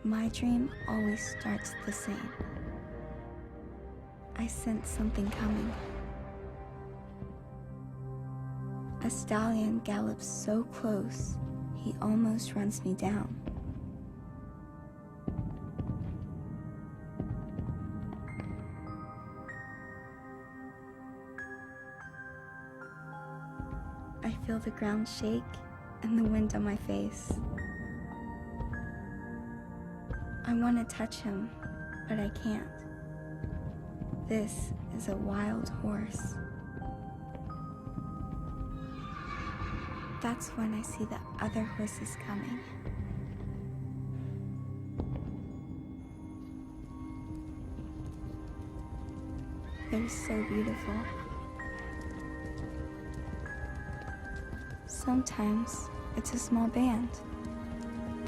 My dream always starts the same. I sense something coming. A stallion gallops so close, he almost runs me down. I feel the ground shake and the wind on my face. I want to touch him, but I can't. This is a wild horse. That's when I see the other horses coming. They're so beautiful. Sometimes it's a small band,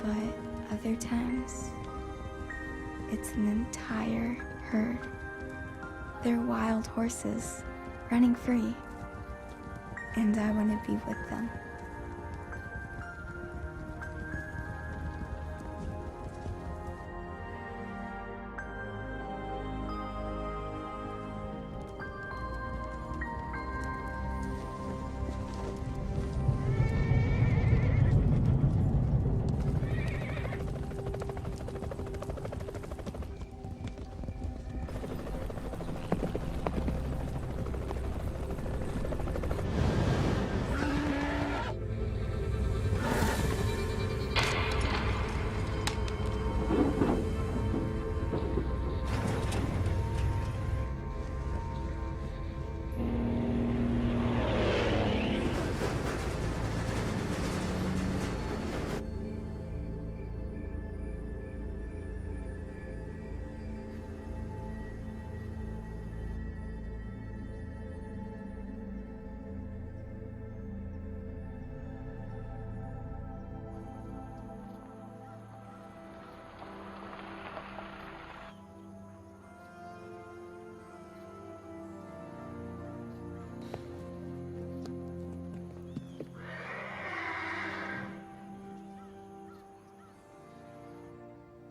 but other times it's an entire herd. They're wild horses, running free, and I want to be with them.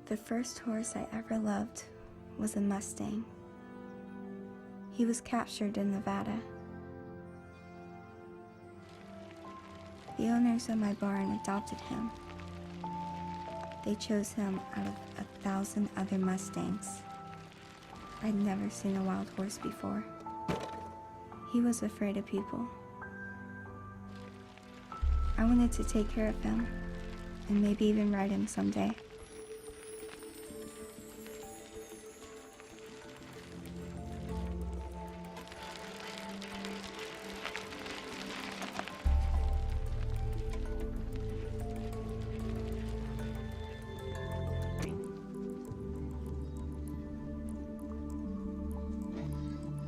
The first horse I ever loved was a Mustang. He was captured in Nevada. The owners of my barn adopted him. They chose him out of 1,000 other Mustangs. I'd never seen a wild horse before. He was afraid of people. I wanted to take care of him, and maybe even ride him someday.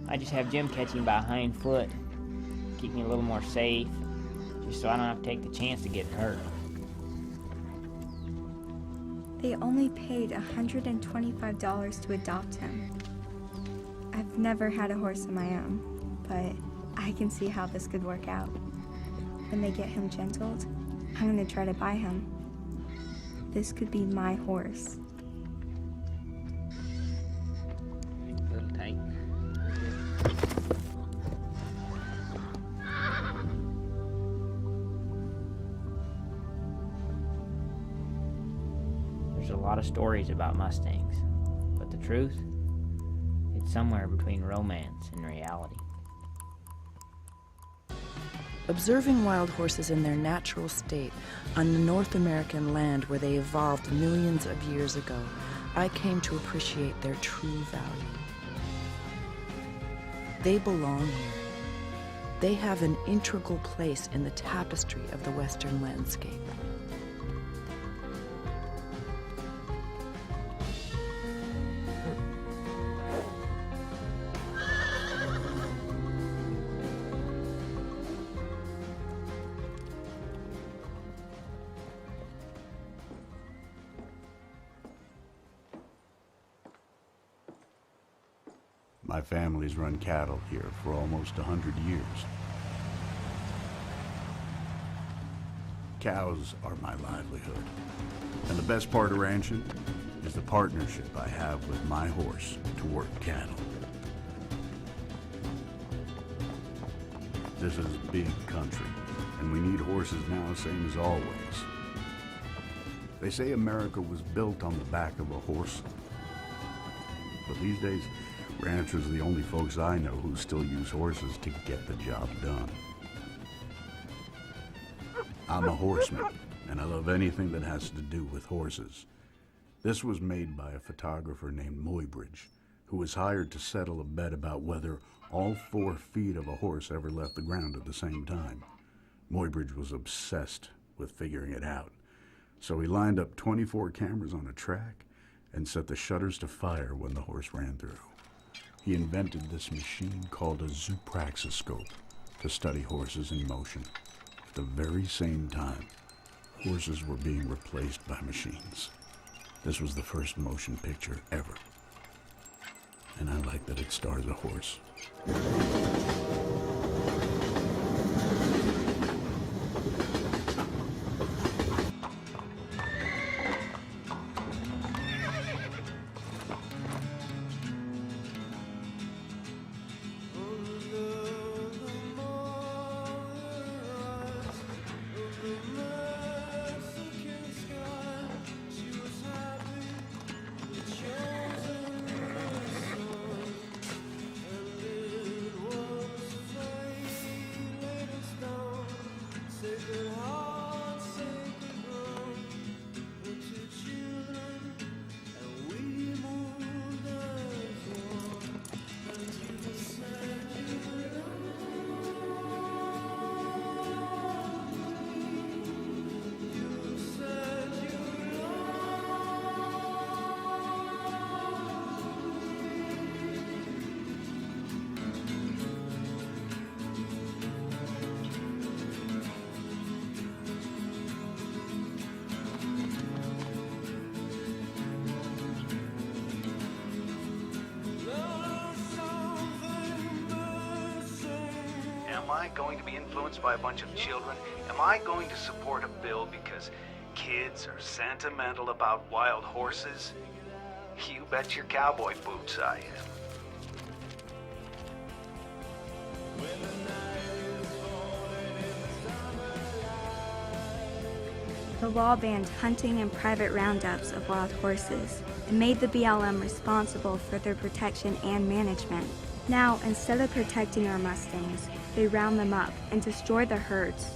I just have Jim catch him by a hind foot, keep me a little more safe, just so I don't have to take the chance of getting hurt. They only paid $125 to adopt him. I've never had a horse of my own, but I can see how this could work out. When they get him gentled, I'm gonna try to buy him. This could be my horse. A little tight. There's a lot of stories about Mustangs, but the truth, it's somewhere between romance and reality. Observing wild horses in their natural state on the North American land where they evolved millions of years ago, I came to appreciate their true value. They belong here. They have an integral place in the tapestry of the Western landscape. My family's run cattle here for almost 100 years. Cows are my livelihood. And the best part of ranching? is the partnership I have with my horse to work cattle. This is big country, and we need horses now, same as always. They say America was built on the back of a horse. But these days, ranchers are the only folks I know who still use horses to get the job done. I'm a horseman, and I love anything that has to do with horses. This was made by a photographer named Muybridge, who was hired to settle a bet about whether all 4 feet of a horse ever left the ground at the same time. Muybridge was obsessed with figuring it out, so he lined up 24 cameras on a track and set the shutters to fire when the horse ran through. He invented this machine called a zoopraxiscope to study horses in motion. At the very same time, horses were being replaced by machines. This was the first motion picture ever. And I like that it stars a horse. Am I going to be influenced by a bunch of children? Am I going to support a bill because kids are sentimental about wild horses? You bet your cowboy boots I am. The law banned hunting and private roundups of wild horses and made the BLM responsible for their protection and management. Now, instead of protecting our Mustangs, they round them up and destroy the herds.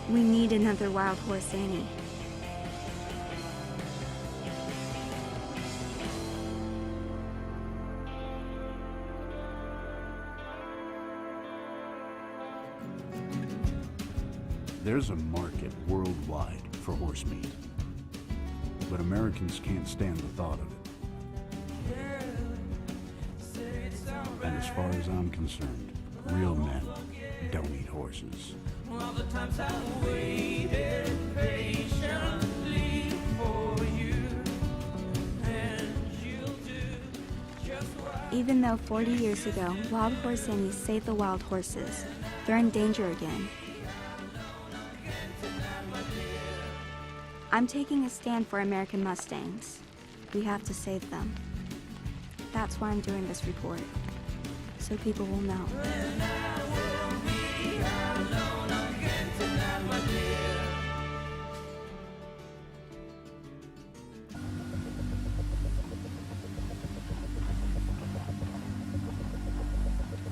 We need another wild horse Annie. There's a market worldwide for horse meat, but Americans can't stand the thought of it. And as far as I'm concerned, real men don't eat horses. All the times I waited patiently for you, and you'll do just what Even though 40 years ago, Wild Horse Annie saved the wild horses, they're in danger again. I'm taking a stand for American Mustangs. We have to save them. That's why I'm doing this report, so people will know.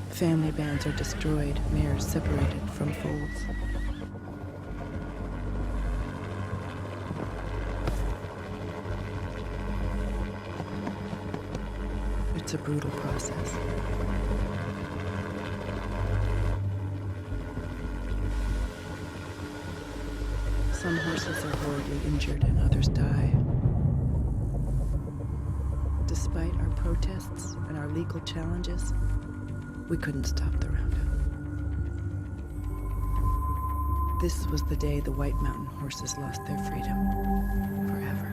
Family bands are destroyed, mares separated from folds. It's a brutal process. Some horses are horribly injured and others die. Despite our protests and our legal challenges, we couldn't stop the roundup. This was the day the White Mountain horses lost their freedom forever.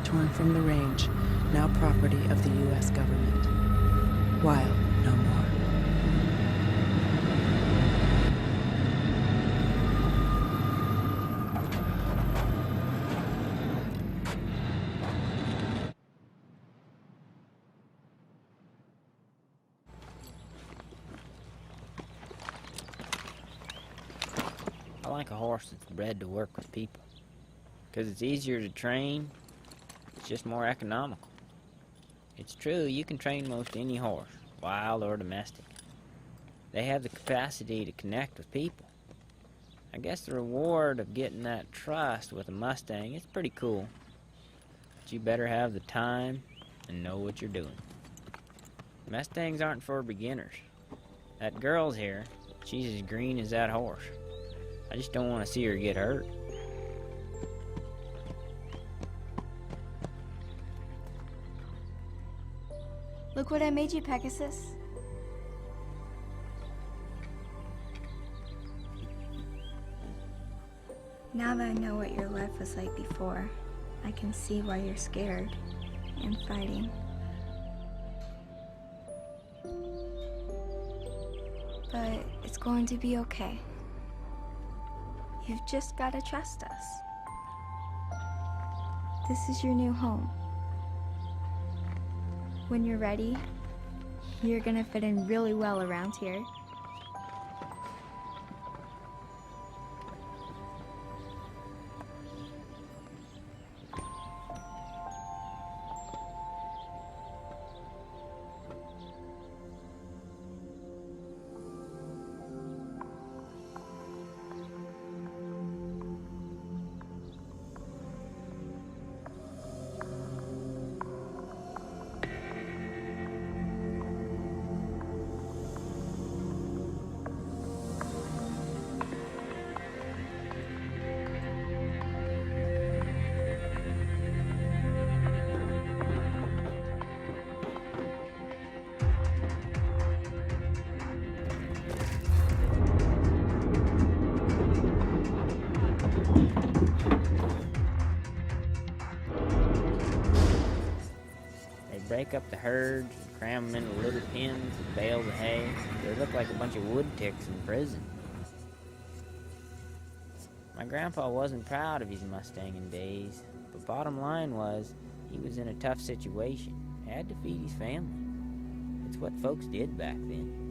Torn from the range, now property of the U.S. government. Wild no more. I like a horse that's bred to work with people. Because it's easier to train, it's just more economical. It's true, you can train most any horse, wild or domestic. They have the capacity to connect with people. I guess the reward of getting that trust with a Mustang is pretty cool. But you better have the time and know what you're doing. Mustangs aren't for beginners. That girl's here, she's as green as that horse. I just don't want to see her get hurt. Look what I made you, Pegasus. Now that I know what your life was like before, I can see why you're scared and fighting. But it's going to be okay. You've just got to trust us. This is your new home. When you're ready, you're gonna fit in really well around here. Break up the herds and cram them into little pens with bales of hay. They look like a bunch of wood ticks in prison. My grandpa wasn't proud of his Mustanging days, but bottom line was, he was in a tough situation. He had to feed his family. It's what folks did back then.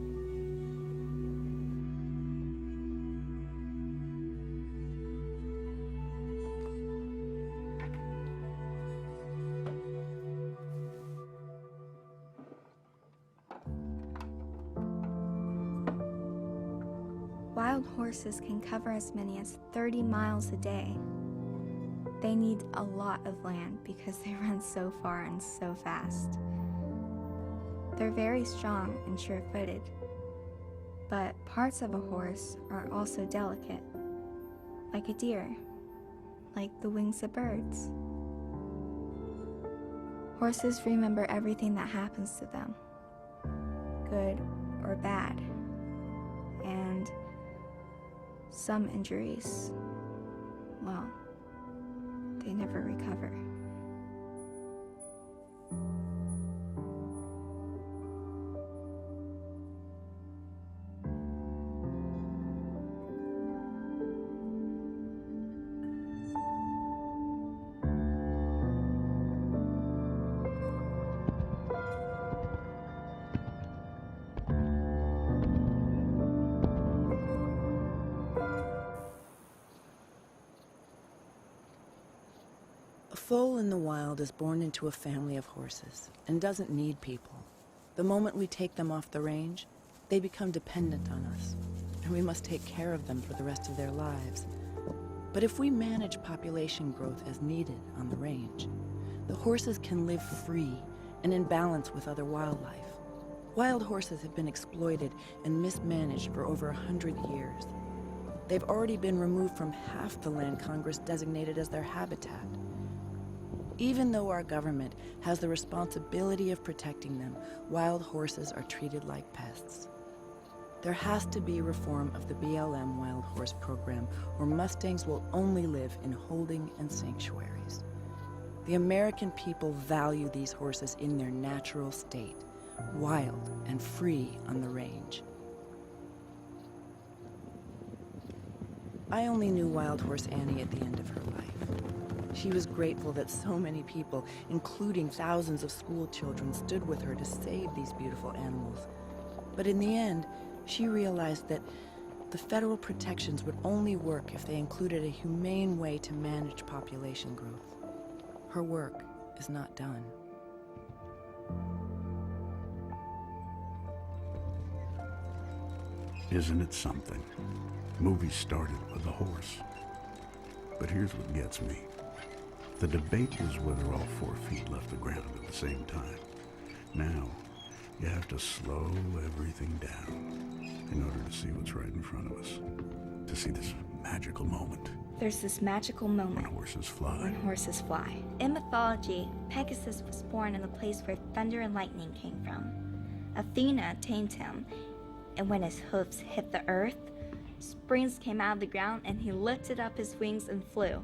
Wild horses can cover as many as 30 miles a day. They need a lot of land because they run so far and so fast. They're very strong and sure-footed, but parts of a horse are also delicate, like a deer, like the wings of birds. Horses remember everything that happens to them, good or bad, and some injuries, well, they never recover. A foal in the wild is born into a family of horses and doesn't need people. The moment we take them off the range, they become dependent on us, and we must take care of them for the rest of their lives. But if we manage population growth as needed on the range, the horses can live free and in balance with other wildlife. Wild horses have been exploited and mismanaged for over 100 years. They've already been removed from half the land Congress designated as their habitat. Even though our government has the responsibility of protecting them, wild horses are treated like pests. There has to be reform of the BLM Wild Horse Program, or Mustangs will only live in holding and sanctuaries. The American people value these horses in their natural state, wild and free on the range. I only knew Wild Horse Annie at the end of her life. She was grateful that so many people, including thousands of school children, stood with her to save these beautiful animals. But in the end, she realized that the federal protections would only work if they included a humane way to manage population growth. Her work is not done. Isn't it something? Movies started with a horse. But here's what gets me. The debate was whether all 4 feet left the ground at the same time. Now, you have to slow everything down in order to see what's right in front of us. To see this magical moment There's this magical when moment horses fly. when horses fly. In mythology, Pegasus was born in the place where thunder and lightning came from. Athena tamed him, and when his hoofs hit the earth, springs came out of the ground and he lifted up his wings and flew.